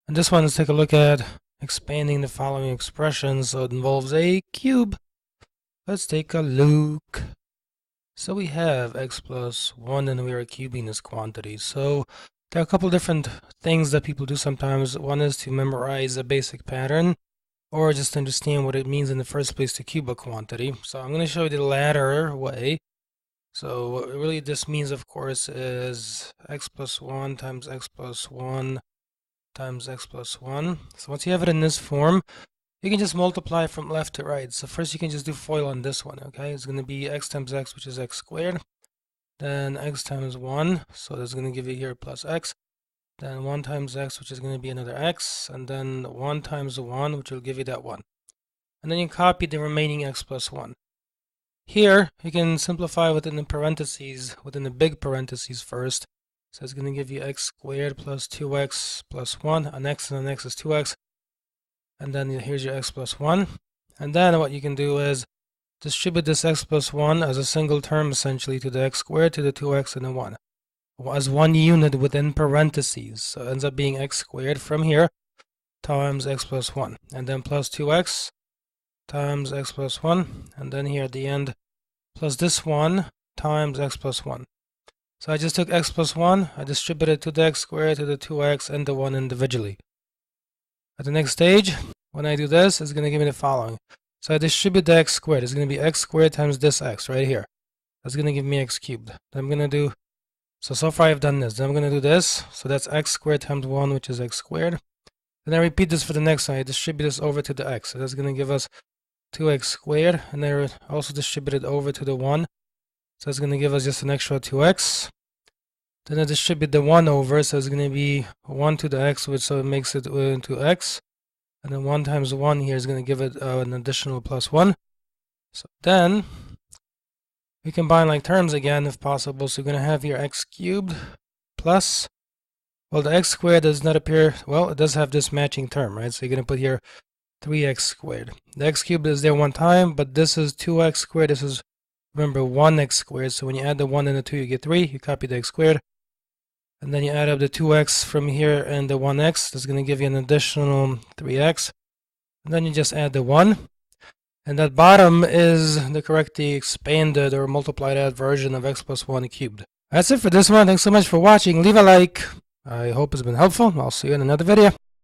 And this one, let's take a look at expanding the following expression. So it involves a cube. Let's take a look. So we have x plus 1 and we are cubing this quantity. So there are a couple different things that people do sometimes. One is to memorize a basic pattern, or just understand what it means in the first place to cube a quantity. So I'm going to show you the latter way. So what really this means, of course, is x plus 1 times x plus 1 times x plus 1. So once you have it in this form, you can just multiply from left to right. So first you can just do FOIL on this one, okay? It's going to be x times x, which is x squared. Then x times 1, so that's going to give you here plus x. Then 1 times x, which is going to be another x. And then 1 times 1, which will give you that 1. And then you copy the remaining x plus 1. Here, you can simplify within the parentheses, within the big parentheses first. So it's going to give you x squared plus 2x plus 1. An x and an x is 2x. And then here's your x plus 1. And then what you can do is distribute this x plus 1 as a single term, essentially, to the x squared, to the 2x, and the 1. As one unit within parentheses. So it ends up being x squared from here times x plus 1. And then plus 2x times x plus 1. And then here at the end, plus this 1 times x plus 1. So I just took x plus 1, I distributed to the x squared, to the 2x, and the 1 individually. At the next stage, when I do this, it's going to give me the following. So I distribute the x squared. It's going to be x squared times this x right here. That's going to give me x cubed. Then I'm going to do, so far I've done this. Then I'm going to do this. So that's x squared times 1, which is x squared. Then I repeat this for the next one. I distribute this over to the x. So that's going to give us 2x squared. And then I also distribute it over to the 1. So it's going to give us just an extra 2x. Then I distribute the 1 over, so it's going to be 1 to the x, which so it makes it into x. And then 1 times 1 here is going to give it an additional plus 1. So then we combine like terms again if possible. So you're going to have here x cubed plus, well, the x squared does not appear, well, it does have this matching term, right? So you're going to put here 3x squared. The x cubed is there one time, but this is 2x squared. This is, remember, 1x squared. So when you add the 1 and the 2, you get 3. You copy the x squared. And then you add up the 2x from here and the 1x. That's going to give you an additional 3x. And then you just add the 1. And that bottom is the correctly expanded or multiplied out version of x plus 1 cubed. That's it for this one. Thanks so much for watching. Leave a like. I hope it's been helpful. I'll see you in another video.